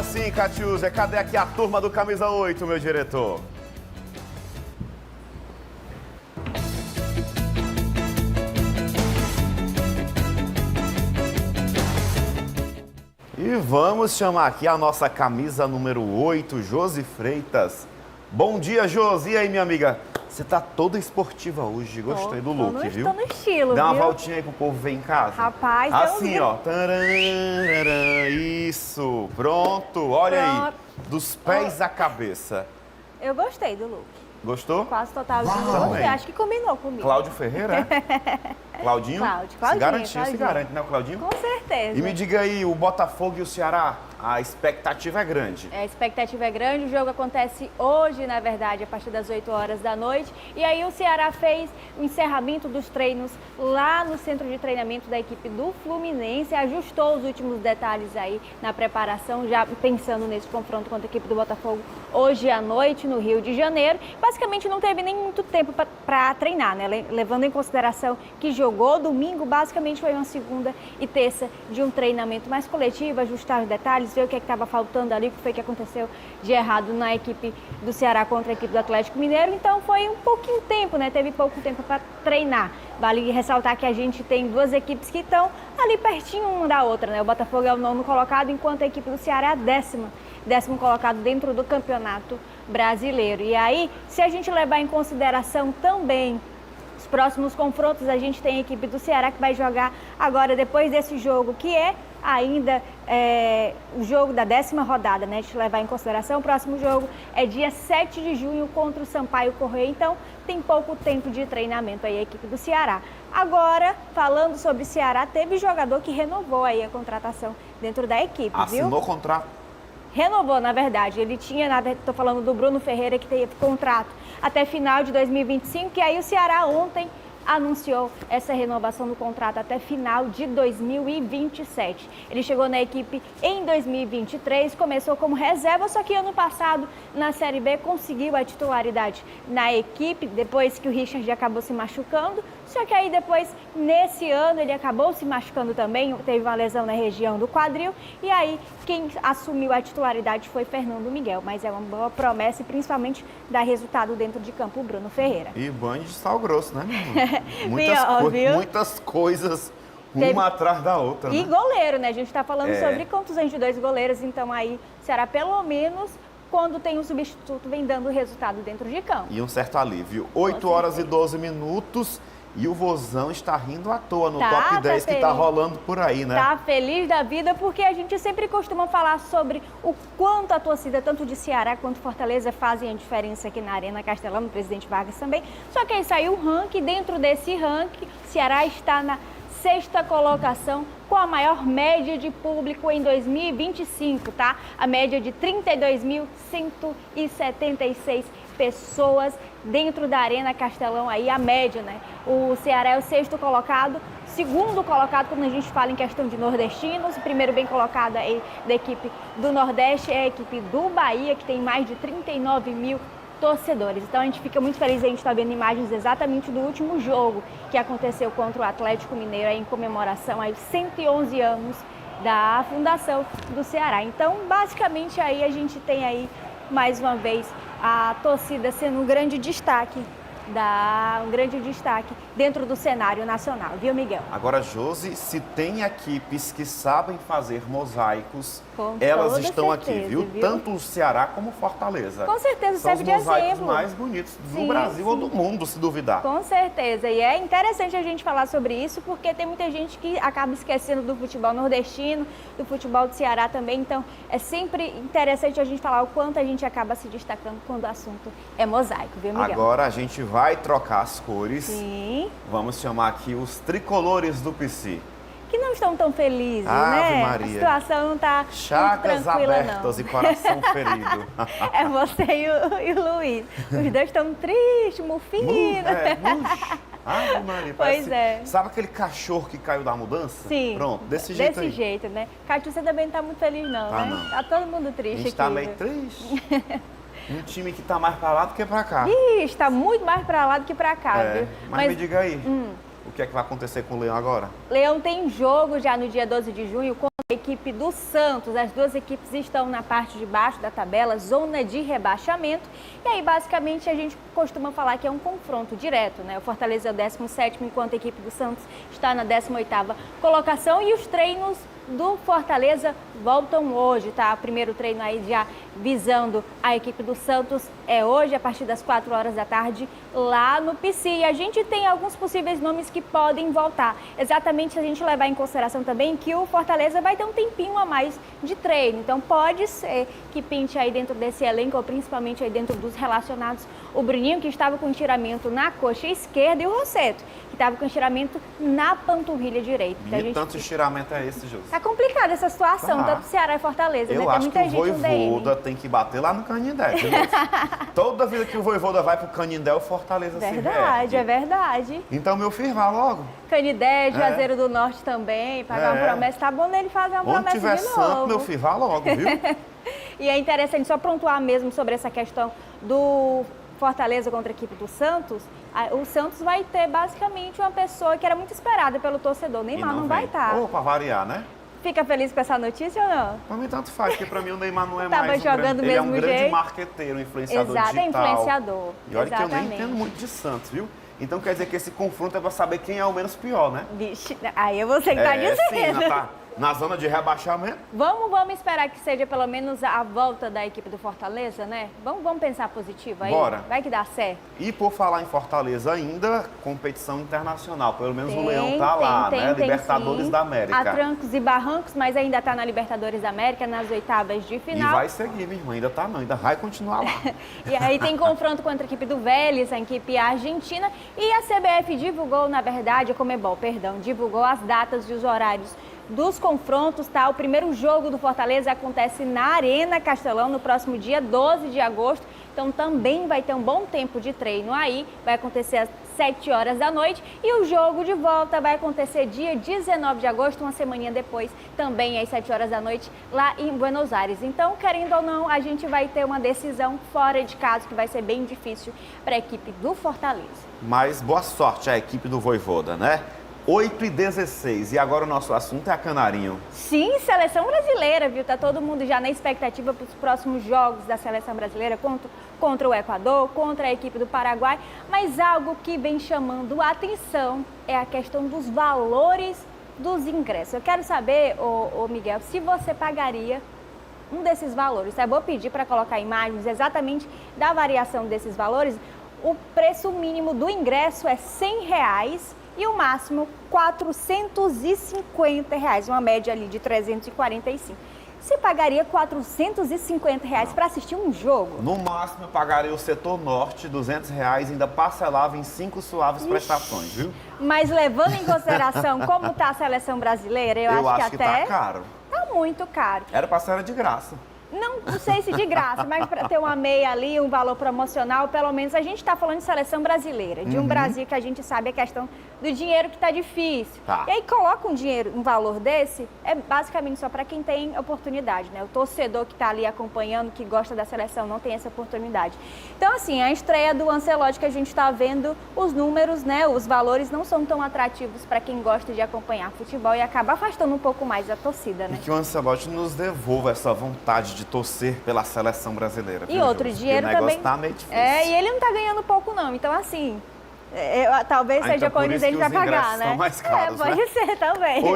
Sim, Catiúzia, cadê aqui a turma do Camisa 8, meu diretor? E vamos chamar aqui a nossa camisa número 8, Josi Freitas. Bom dia, Josi. E aí, minha amiga? Você tá toda esportiva hoje. Gostei do look, viu? Tô no estilo, Dá uma viu? voltinha aí pro povo ver em casa. Rapaz, assim, ó. Tararara, isso. Pronto. Olha aí. Dos pés à cabeça. Eu gostei do look. Gostou? Quase totalzinho. Gostei. Acho que combinou comigo. Cláudio Ferreira, é? Claudinho? Claudinho, se garantiu, Claudinho. se garante, né, o Claudinho? Com certeza. E me diga aí, o Botafogo e o Ceará, a expectativa é grande. A expectativa é grande, o jogo acontece hoje, na verdade, a partir das 8 horas da noite. E aí o Ceará fez o encerramento dos treinos lá no centro de treinamento da equipe do Fluminense, ajustou os últimos detalhes aí na preparação, já pensando nesse confronto contra a equipe do Botafogo hoje à noite no Rio de Janeiro. Basicamente não teve nem muito tempo para treinar, né? Levando em consideração que jogou domingo, basicamente foi uma segunda e terça de um treinamento mais coletivo, ajustar os detalhes, ver o que estava faltando ali, o que foi que aconteceu de errado na equipe do Ceará contra a equipe do Atlético Mineiro. Então foi um pouquinho tempo, né? Teve pouco tempo para treinar. Vale ressaltar que a gente tem duas equipes que estão ali pertinho uma da outra, né? O Botafogo é o 9º colocado, enquanto a equipe do Ceará é a 10º colocado dentro do Campeonato Brasileiro. E aí, se a gente levar em consideração também os próximos confrontos, a gente tem a equipe do Ceará que vai jogar agora, depois desse jogo, que é ainda o jogo da 10ª rodada, né? A gente levar em consideração, o próximo jogo é dia 7 de junho contra o Sampaio Corrêa, então tem pouco tempo de treinamento aí a equipe do Ceará. Agora, falando sobre Ceará, teve jogador que renovou aí a contratação dentro da equipe, viu? Assinou contrato? Renovou, na verdade. Ele tinha, estou falando do Bruno Ferreira, que teve contrato até final de 2025, e aí o Ceará ontem anunciou essa renovação do contrato até final de 2027. Ele chegou na equipe em 2023, começou como reserva, só que ano passado, na Série B, conseguiu a titularidade na equipe, depois que o Richard acabou se machucando. Só que aí depois, nesse ano, ele acabou se machucando também, teve uma lesão na região do quadril, e aí quem assumiu a titularidade foi Fernando Miguel, mas é uma boa promessa e principalmente dá resultado dentro de campo o Bruno Ferreira. E banho de sal grosso, né, meu Viu? Muitas coisas, uma atrás da outra. E né? goleiro, né? A gente está falando sobre contusões de 2 goleiros, então aí será pelo menos quando tem um substituto vem dando resultado dentro de campo. E um certo alívio. 8 horas e 12 minutos. E o Vozão está rindo à toa no top 10 que está rolando por aí, né? Tá feliz da vida porque a gente sempre costuma falar sobre o quanto a torcida, tanto de Ceará quanto Fortaleza, fazem a diferença aqui na Arena Castelão, no Presidente Vargas também. Só que aí saiu um ranking, dentro desse ranking, Ceará está na 6ª colocação, com a maior média de público em 2025, tá? A média de 32.176 pessoas dentro da Arena Castelão, aí a média, né? O Ceará é o 6º colocado, 2º colocado quando a gente fala em questão de nordestinos, o primeiro bem colocado aí da equipe do Nordeste é a equipe do Bahia, que tem mais de 39 mil torcedores. Então a gente fica muito feliz, a gente está vendo imagens exatamente do último jogo que aconteceu contra o Atlético Mineiro aí, em comemoração aos 111 anos da fundação do Ceará. Então basicamente aí a gente tem aí mais uma vez a torcida sendo um grande destaque dentro do cenário nacional, viu, Miguel? Agora, Josi, se tem equipes que sabem fazer mosaicos, Com elas toda estão certeza, aqui, viu? Tanto o Ceará como Fortaleza. Com certeza, São os serve de mosaicos exemplo. mais bonitos do Sim, Brasil ou sim. do mundo, se duvidar. Com certeza, e é interessante a gente falar sobre isso, porque tem muita gente que acaba esquecendo do futebol nordestino, do futebol do Ceará também, então é sempre interessante a gente falar o quanto a gente acaba se destacando quando o assunto é mosaico, viu, Miguel? Agora a gente vai trocar as cores. Sim. Vamos chamar aqui os tricolores do PC. Que não estão tão felizes, Ave né? Maria. A situação não está Chagas tranquila, abertas não. e coração ferido. É você e o Luiz. Os dois estão tristes, mufinos. Ave Maria, Pois parece, é. Sabe aquele cachorro que caiu da mudança? Sim. Pronto, desse jeito aí. Desse jeito, né? Catiúcia também não tá muito feliz, não, Tá, né? não. Tá todo mundo A triste gente aqui. tá meio viu? triste. Um time que tá mais pra lá do que pra cá. Ih, está muito mais pra lá do que pra cá, viu? Mas me diga aí, o que é que vai acontecer com o Leão agora? Leão tem jogo já no dia 12 de junho contra a Equipe do Santos, as duas equipes estão na parte de baixo da tabela, zona de rebaixamento. E aí, basicamente, a gente costuma falar que é um confronto direto, né? O Fortaleza é o 17º, enquanto a equipe do Santos está na 18ª colocação. E os treinos do Fortaleza voltam hoje, tá? O primeiro treino aí já visando a equipe do Santos é hoje, a partir das 4 horas da tarde, lá no PC. E a gente tem alguns possíveis nomes que podem voltar. Exatamente, se a gente levar em consideração também que o Fortaleza vai ter um tempinho a mais de treino. Então pode ser que pinte aí dentro desse elenco, ou principalmente aí dentro dos relacionados, o Bruninho, que estava com estiramento na coxa esquerda, e o Rosseto, que estava com estiramento na panturrilha direita. E tanto estiramento é esse, José? Tá complicada essa situação, tanto Ceará e Fortaleza, Eu né? Tem acho que muita o gente no Vojvoda tem que bater lá no Canindé. Toda vida que o Vojvoda vai pro Canindé, o Fortaleza se Verdade, é verdade. Então, meu filho, vá logo. Canidé, Juazeiro do Norte também, pagar uma promessa. Tá bom nele fazer uma Onde promessa tiver de novo. santo, meu filho, vá logo, viu? E é interessante só pontuar mesmo sobre essa questão do Fortaleza contra a equipe do Santos. O Santos vai ter basicamente uma pessoa que era muito esperada pelo torcedor. Neymar não vai estar. Ou pra variar, né? Fica feliz com essa notícia ou não? Pra mim tanto faz, porque pra mim o Neymar não é Tava mais jogando do ele é um mesmo grande jeito. marqueteiro, um influenciador Exato, é digital. influenciador. E olha que eu nem Exatamente. entendo muito de Santos, viu? Então quer dizer que esse confronto é pra saber quem é o menos pior, né? Vixe, aí é você que tá dizendo. Sim, tá na zona de rebaixamento. Vamos esperar que seja pelo menos a volta da equipe do Fortaleza, né? Vamos pensar positivo aí? Bora. Vai que dá certo. E por falar em Fortaleza ainda, competição internacional. Pelo menos o Leão tá lá, né? Libertadores sim. da América. Há trancos e barrancos, mas ainda tá na Libertadores da América, nas oitavas de E final. vai seguir, minha irmã. Ainda tá não, ainda vai continuar lá. E aí tem confronto contra a equipe do Vélez, a equipe argentina. E a CBF divulgou, na verdade, a Conmebol, perdão, divulgou as datas e os horários dos confrontos, tá? O primeiro jogo do Fortaleza acontece na Arena Castelão no próximo dia 12 de agosto. Então também vai ter um bom tempo de treino aí. Vai acontecer às 7 horas da noite. E o jogo de volta vai acontecer dia 19 de agosto, uma semaninha depois, também às 7 horas da noite, lá em Buenos Aires. Então, querendo ou não, a gente vai ter uma decisão fora de casa, que vai ser bem difícil para a equipe do Fortaleza. Mas boa sorte à equipe do Vojvoda, né? 8h16. E agora o nosso assunto é a Canarinho. Sim, seleção brasileira, viu? Tá todo mundo já na expectativa para os próximos jogos da seleção brasileira contra o Equador, contra a equipe do Paraguai. Mas algo que vem chamando a atenção é a questão dos valores dos ingressos. Eu quero saber, ô Miguel, se você pagaria um desses valores. Eu vou pedir para colocar imagens exatamente da variação desses valores. O preço mínimo do ingresso é R$100 e o máximo R$450, uma média ali de 345. Você pagaria R$450 para assistir um jogo? No máximo eu pagaria o setor norte, R$200, ainda parcelava em 5 suaves prestações, viu? Mas levando em consideração como está a seleção brasileira, eu acho que até tá caro. tá muito caro. Era pra ser de graça. Não sei se de graça, mas para ter uma meia ali, um valor promocional, pelo menos a gente está falando de seleção brasileira, de um Brasil que a gente sabe a questão do dinheiro que está difícil. Tá. E aí coloca um valor desse, é basicamente só para quem tem oportunidade, né? O torcedor que está ali acompanhando, que gosta da seleção, não tem essa oportunidade. Então, assim, a estreia do Ancelotti que a gente está vendo, os números, né? Os valores não são tão atrativos para quem gosta de acompanhar futebol e acaba afastando um pouco mais a torcida, né? E que o Ancelotti nos devolva essa vontade de torcer pela seleção brasileira. E outro dinheiro também. Tá meio difícil. E ele não tá ganhando pouco não, então assim, talvez seja então por isso condizente que para os pagar, ingressos né? são mais caros, pode né? ser também.